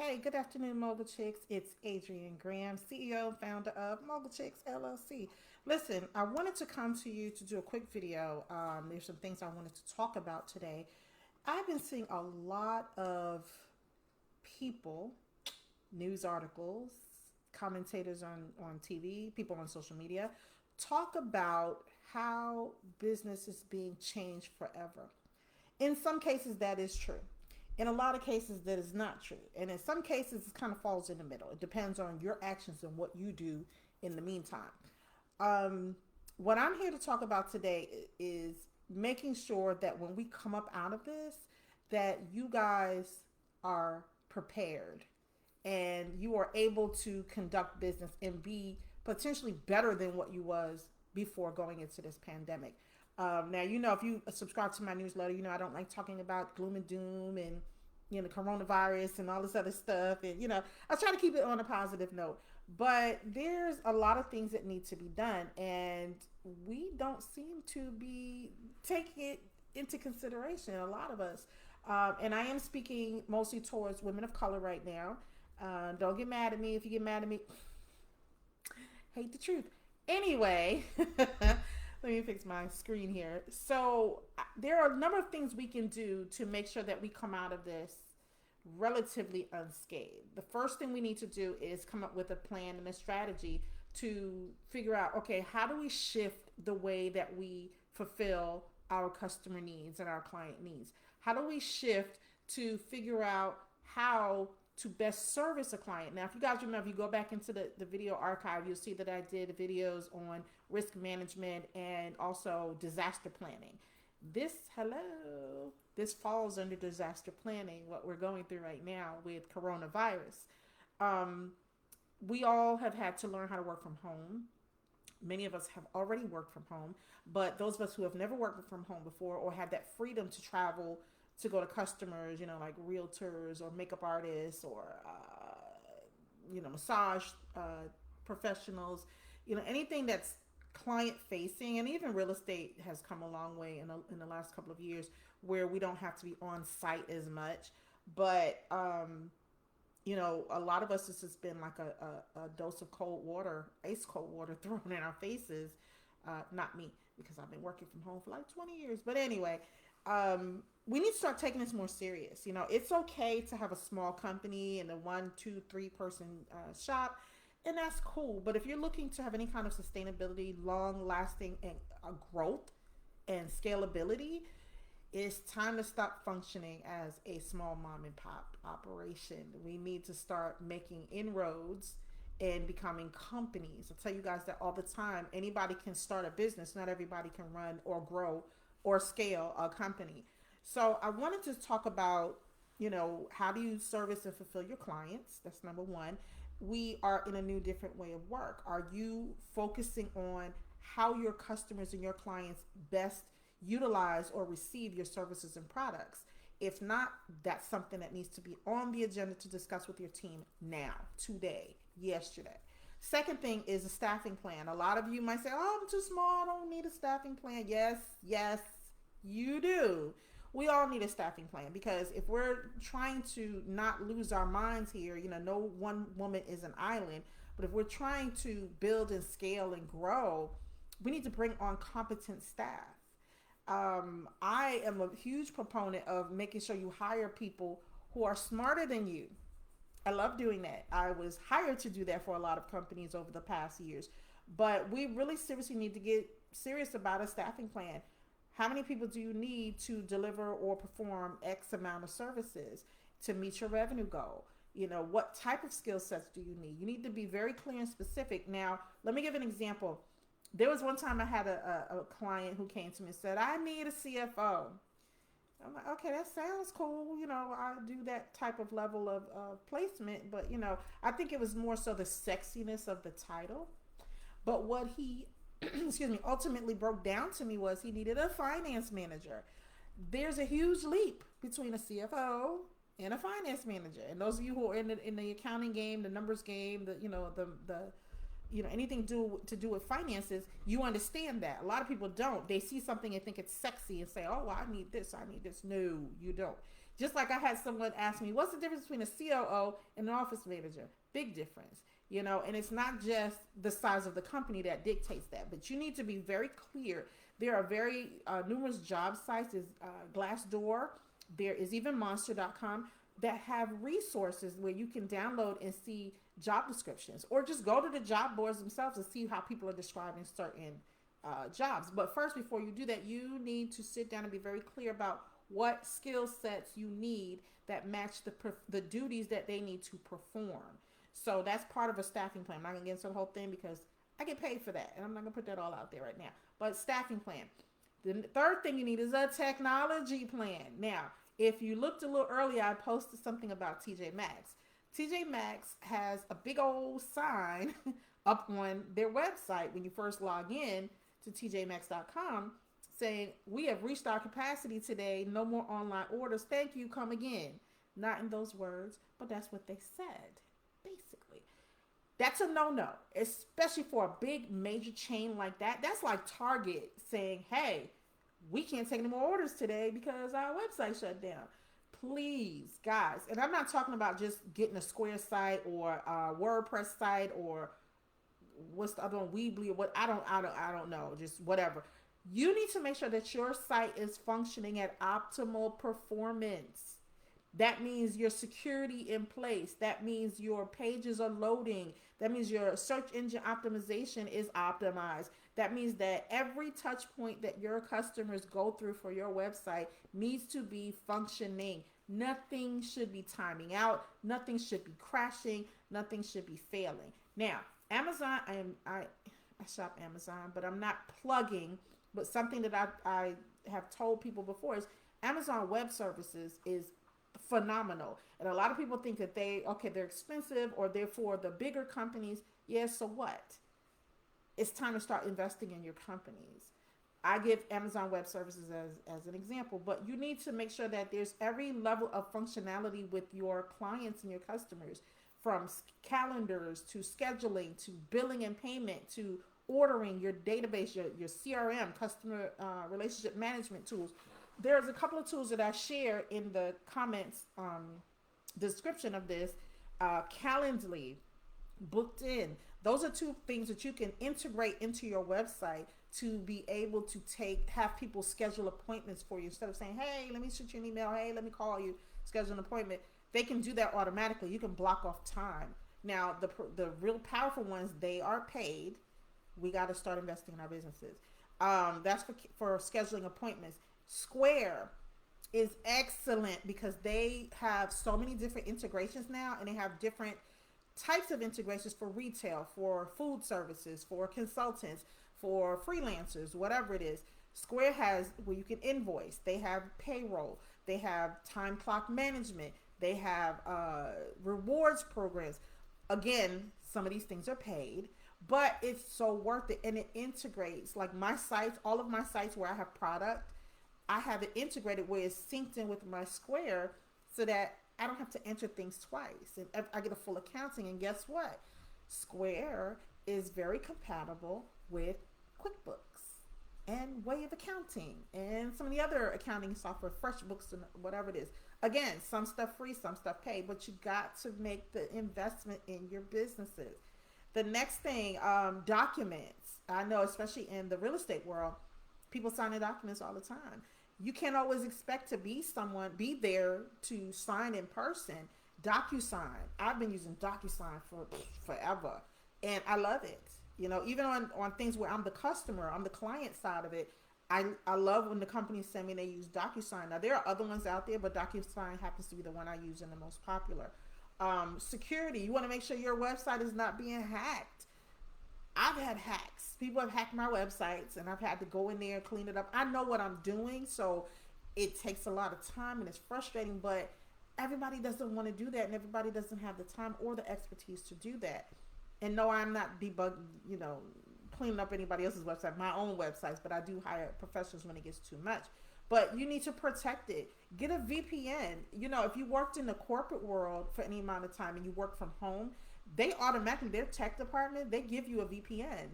Hey, good afternoon, Mogul Chicks. It's Adrienne Graham, CEO and founder of Mogul Chicks LLC. Listen, I wanted to come to you to do a quick video. There's some things I wanted to talk about today. I've been seeing a lot of people, news articles, commentators on TV, people on social media, talk about how business is being changed forever. In some cases, that is true. In a lot of cases, that is not true. And in some cases, it kind of falls in the middle. It depends on your actions and what you do in the meantime. Um, what I'm here to talk about today is making sure that when we come up out of this, that you guys are prepared and you are able to conduct business and be potentially better than what you was before going into this pandemic. Now, if you subscribe to my newsletter, I don't like talking about gloom and doom and, coronavirus and all this other stuff. And, I try to keep it on a positive note. But there's a lot of things that need to be done. And we don't seem to be taking it into consideration, a lot of us. And I am speaking mostly towards women of color right now. Don't get mad at me. If you get mad at me, hate the truth. Anyway, let me fix my screen here. So there are a number of things we can do to make sure that we come out of this relatively unscathed. The first thing we need to do is come up with a plan and a strategy to figure out, okay, how do we shift the way that we fulfill our customer needs and our client needs? How do we shift to figure out how to best service a client? Now, if you guys remember, if you go back into the video archive, you'll see that I did videos on risk management and also disaster planning. This falls under disaster planning, what we're going through right now with coronavirus. Um, we all have had to learn how to work from home. Many of us have already worked from home, but those of us who have never worked from home before or had that freedom to travel to go to customers, like realtors or makeup artists or, massage professionals, anything that's client facing, and even real estate has come a long way in the last couple of years where we don't have to be on site as much. But, a lot of us, this has been like a dose of cold water, ice cold water thrown in our faces. Not me, because I've been working from home for like 20 years. But anyway, we need to start taking this more serious. It's okay to have a small company and a 1, 2, 3 person shop, and that's cool. But if you're looking to have any kind of sustainability, long lasting, and growth and scalability, it's time to stop functioning as a small mom and pop operation. We need to start making inroads and becoming companies. I tell you guys that all the time. Anybody can start a business. Not everybody can run or grow or scale a company. So I wanted to talk about, how do you service and fulfill your clients? That's number one. We are in a new, different way of work. Are you focusing on how your customers and your clients best utilize or receive your services and products? If not, that's something that needs to be on the agenda to discuss with your team now, today, yesterday. Second thing is a staffing plan. A lot of you might say, oh, I'm too small, I don't need a staffing plan. Yes, you do. We all need a staffing plan, because if we're trying to not lose our minds here, no one woman is an island, but if we're trying to build and scale and grow, we need to bring on competent staff. I am a huge proponent of making sure you hire people who are smarter than you. I love doing that. I was hired to do that for a lot of companies over the past years. But we really seriously need to get serious about a staffing plan. How many people do you need to deliver or perform X amount of services to meet your revenue goal? What type of skill sets do you need? You need to be very clear and specific. Now, let me give an example. There was one time I had a client who came to me and said, I need a CFO. I'm like, okay, that sounds cool. I do that type of level of placement. But, I think it was more so the sexiness of the title. But what he, excuse me, ultimately broke down to me was he needed a finance manager. There's a huge leap between a CFO and a finance manager. And those of you who are in the accounting game, the numbers game, anything to do with finances, you understand that. A lot of people don't. They see something and think it's sexy and say, oh, well, I need this. No, you don't. Just like I had someone ask me, what's the difference between a COO and an office manager? Big difference, you know, and it's not just the size of the company that dictates that, but you need to be very clear. There are very numerous job sites. There's Glassdoor. There is even Monster.com that have resources where you can download and see job descriptions, or just go to the job boards themselves and see how people are describing certain jobs. But first, before you do that, you need to sit down and be very clear about what skill sets you need that match the duties that they need to perform. So that's part of a staffing plan. I'm not gonna get into the whole thing because I get paid for that, and I'm not gonna put that all out there right now. But staffing plan. The third thing you need is a technology plan. Now, if you looked a little earlier, I posted something about TJ Maxx. TJ Maxx has a big old sign up on their website when you first log in to tjmaxx.com saying, we have reached our capacity today. No more online orders. Thank you. Come again. Not in those words, but that's what they said, basically. That's a no-no, especially for a big major chain like that. That's like Target saying, hey, we can't take any more orders today because our website shut down. Please, guys, and I'm not talking about just getting a Square site or a WordPress site or what's the other one, Weebly, or what, I don't know, just whatever. You need to make sure that your site is functioning at optimal performance. That means your security in place. That means your pages are loading. That means your search engine optimization is optimized. That means that every touch point that your customers go through for your website needs to be functioning. Nothing should be timing out. Nothing should be crashing. Nothing should be failing. Now, Amazon, I shop Amazon, but I'm not plugging. But something that I have told people before is Amazon Web Services is phenomenal. And a lot of people think that they're expensive or they're for the bigger companies. Yes, so what? It's time to start investing in your companies. I give Amazon Web Services as an example, but you need to make sure that there's every level of functionality with your clients and your customers, from calendars to scheduling to billing and payment to ordering, your database, your CRM, customer relationship management tools. There's a couple of tools that I share in the comments description of this. Calendly, Booked In. Those are two things that you can integrate into your website to be able to have people schedule appointments for you. Instead of saying, hey, let me shoot you an email, hey, let me call you, schedule an appointment. They can do that automatically. You can block off time. Now, the real powerful ones, they are paid. We got to start investing in our businesses. That's for scheduling appointments. Square is excellent because they have so many different integrations now, and they have different types of integrations for retail, for food services, for consultants, for freelancers, whatever it is. Square has where you can invoice. They have payroll. They have time clock management. They have rewards programs. Again, some of these things are paid, but it's so worth it, and it integrates. Like my sites, all of my sites where I have product, I have it integrated where it's synced in with my Square so that I don't have to enter things twice, and I get a full accounting. And guess what? Square is very compatible with QuickBooks and Way of Accounting and some of the other accounting software, FreshBooks and whatever it is. Again, some stuff free, some stuff paid, but you got to make the investment in your businesses. The next thing, documents. I know, especially in the real estate world, people sign documents all the time. You can't always expect to be there to sign in person. Docusign. I've been using Docusign for forever, and I love it. You know, even on things where I'm the customer, I'm the client side of it. I love when the companies send me they use Docusign. Now, there are other ones out there, but Docusign happens to be the one I use and the most popular. Security. You want to make sure your website is not being hacked. I've had hacks. People have hacked my websites, and I've had to go in there and clean it up. I know what I'm doing, so it takes a lot of time, and it's frustrating, but everybody doesn't want to do that, and everybody doesn't have the time or the expertise to do that. And no, I'm not debugging, cleaning up anybody else's website, my own websites, but I do hire professionals when it gets too much. But you need to protect it. Get a VPN. If you worked in the corporate world for any amount of time and you work from home, they automatically, their tech department, they give you a VPN,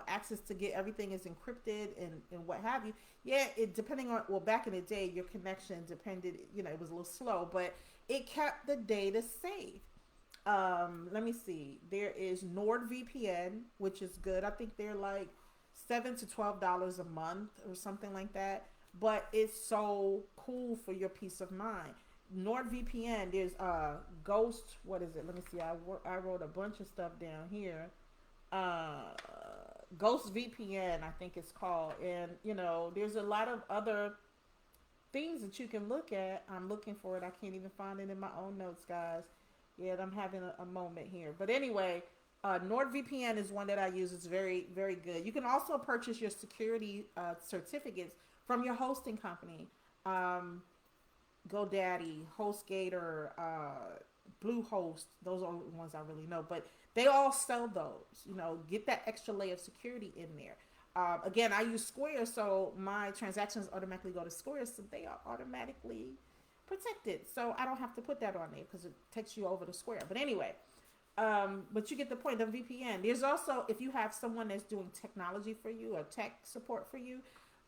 access to get everything is encrypted and what have you. Yeah, it depending on, well, back in the day, your connection depended, it was a little slow, but it kept the data safe. Let me see. There is NordVPN, which is good. I think they're like $7 to $12 a month or something like that. But it's so cool for your peace of mind. NordVPN, there's Ghost. What is it? Let me see. I wrote a bunch of stuff down here. Uh, Ghost VPN, I think it's called, and there's a lot of other things that you can look at. I'm looking for it. I can't even find it in my own notes, guys. Yeah, I'm having a moment here. But anyway, NordVPN is one that I use. It's very, very good. You can also purchase your security certificates from your hosting company. Um, GoDaddy, HostGator, Bluehost. Those are the ones I really know. But they all sell those. Get that extra layer of security in there. Again, I use Square, so my transactions automatically go to Square, so they are automatically protected. So I don't have to put that on there because it takes you over to Square. But anyway, but you get the point of VPN. There's also, if you have someone that's doing technology for you or tech support for you,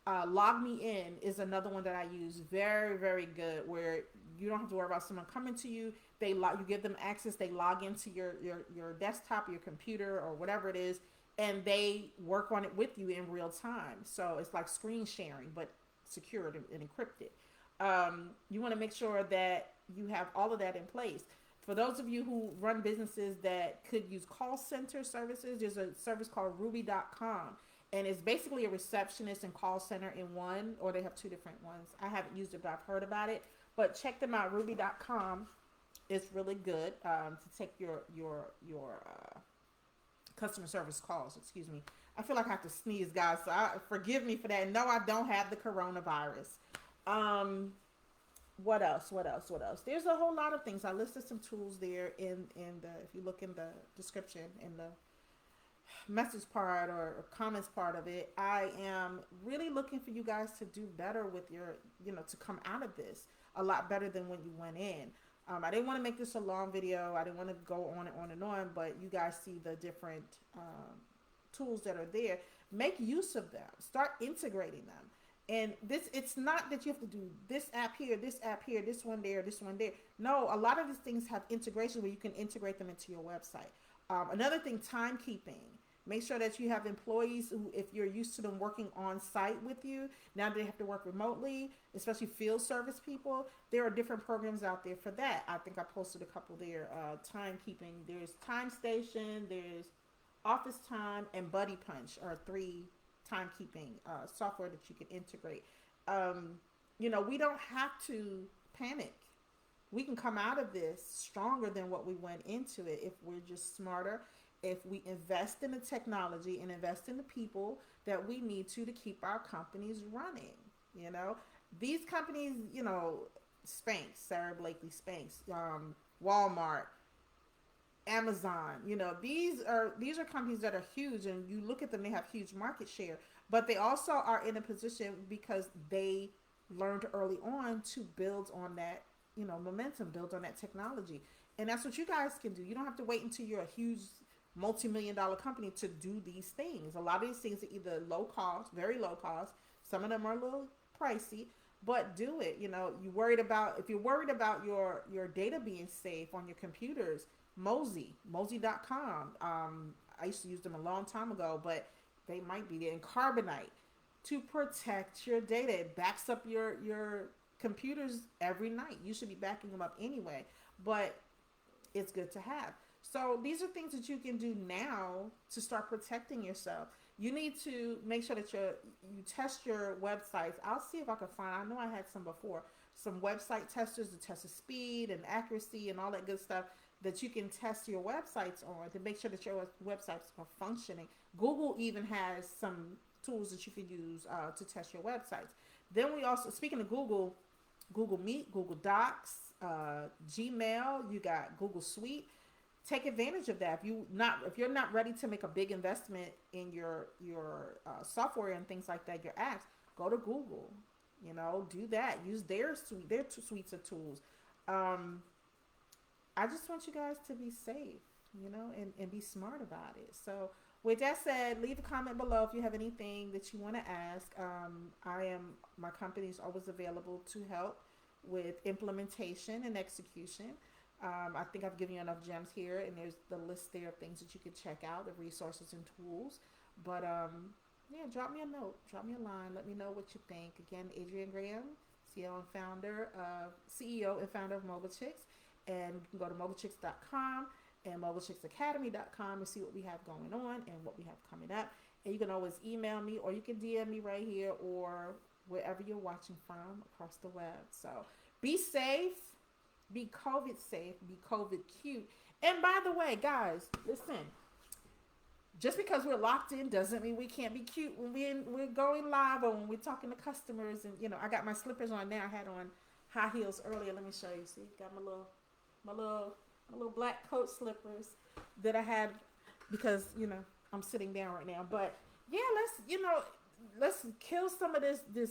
Log Me In is another one that I use. Very, very good. Where you don't have to worry about someone coming to you. You give them access. They log into your desktop, your computer, or whatever it is, and they work on it with you in real time. So it's like screen sharing, but secured and encrypted. You want to make sure that you have all of that in place. For those of you who run businesses that could use call center services, there's a service called Ruby.com. And it's basically a receptionist and call center in one, or they have two different ones. I haven't used it, but I've heard about it. But check them out, Ruby.com. It's really good to take your customer service calls. Excuse me. I feel like I have to sneeze, guys. So forgive me for that. And no, I don't have the coronavirus. What else? There's a whole lot of things. I listed some tools there in the, if you look in the description, in the message part or comments part of it. I am really looking for you guys to do better with your, to come out of this a lot better than when you went in. I didn't want to make this a long video. I didn't want to go on and on and on, but you guys see the different tools that are there. Make use of them. Start integrating them. And it's not that you have to do this app here, this one there, this one there. No, a lot of these things have integration where you can integrate them into your website. Another thing, timekeeping. Make sure that you have employees who, if you're used to them working on site with you, now they have to work remotely, especially field service people. There are different programs out there for that. I think I posted a couple there. Timekeeping. There's Time Station, there's Office Time, and Buddy Punch are 3 timekeeping software that you can integrate. We don't have to panic. We can come out of this stronger than what we went into it if we're just smarter, if we invest in the technology and invest in the people that we need to keep our companies running. These companies, Spanx, Sarah Blakely Spanx, Walmart, Amazon, these are companies that are huge, and you look at them, they have huge market share, but they also are in a position because they learned early on to build on that, momentum, build on that technology. And that's what you guys can do. You don't have to wait until you're a huge multi-million-dollar company to do these things. A lot of these things are either low cost, very low cost. Some of them are a little pricey, but do it. If you're worried about your data being safe on your computers, Mozy.com. I used to use them a long time ago, but they might be there. And Carbonite to protect your data. It backs up your computers every night. You should be backing them up anyway, but it's good to have. So these are things that you can do now to start protecting yourself. You need to make sure that you test your websites. I'll see if I can find, I know I had some before, some website testers to test the speed and accuracy and all that good stuff that you can test your websites on to make sure that your websites are functioning. Google even has some tools that you can use to test your websites. Then we also, speaking of Google Meet, Google Docs, Gmail, you got Google Suite. Take advantage of that. If you're not ready to make a big investment in your software and things like that, your apps, go to Google. Do that. Use their suites of tools. I just want you guys to be safe. and be smart about it. So, with that said, leave a comment below if you have anything that you want to ask. My company is always available to help with implementation and execution. I think I've given you enough gems here, and there's the list there of things that you can check out, the resources and tools. But yeah, drop me a note, drop me a line, let me know what you think. Again, Adrienne Graham, CEO and founder of Mogul Chix, and you can go to mogulchix.com and mogulchixacademy.com and see what we have going on and what we have coming up. And you can always email me, or you can DM me right here or wherever you're watching from across the web. So be safe, be COVID safe, be COVID cute. And by the way, guys, listen. Just because we're locked in doesn't mean we can't be cute when we're going live or when we're talking to customers. And I got my slippers on now. I had on high heels earlier. Let me show you. See, got my little black coat slippers that I had because I'm sitting down right now. But yeah, let's kill some of this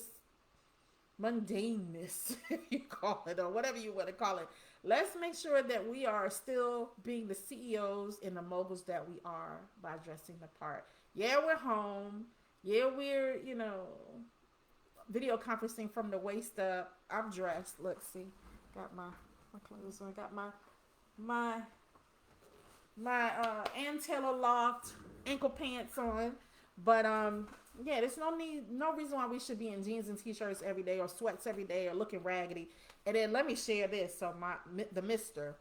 mundaneness, if you call it, or whatever you want to call it. Let's make sure that we are still being the CEOs and the moguls that we are by dressing the part. Yeah, we're home. Yeah, we're, video conferencing from the waist up. I'm dressed. Look, see, got my clothes on. Got my antenna locked ankle pants on. But yeah, there's no reason why we should be in jeans and t-shirts every day or sweats every day or looking raggedy. And then let me share this. So the mister,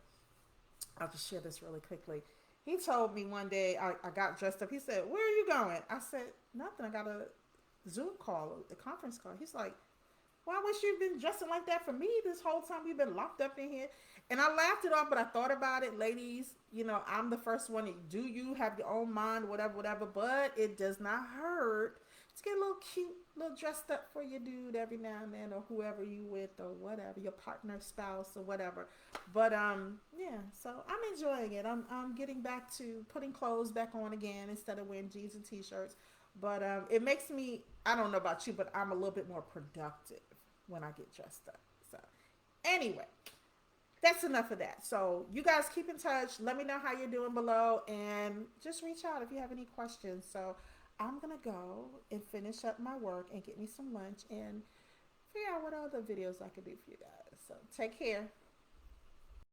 I'll just share this really quickly. He told me one day I got dressed up. He said, "Where are you going?" I said, "Nothing. I got a Zoom call, a conference call." He's like, "Well, I wish you'd been dressing like that for me this whole time we've been locked up in here." And I laughed it off, but I thought about it, ladies. I'm the first one. Do you have your own mind, whatever? But it does not hurt to get a little cute, little dressed up for your dude every now and then, or whoever you with, or whatever, your partner, spouse, or whatever. But yeah. So I'm enjoying it. I'm getting back to putting clothes back on again instead of wearing jeans and t-shirts. But it makes me. I don't know about you, but I'm a little bit more productive when I get dressed up. So anyway. That's enough of that. So you guys keep in touch. Let me know how you're doing below and just reach out if you have any questions. So I'm going to go and finish up my work and get me some lunch and figure out what other videos I can do for you guys. So take care.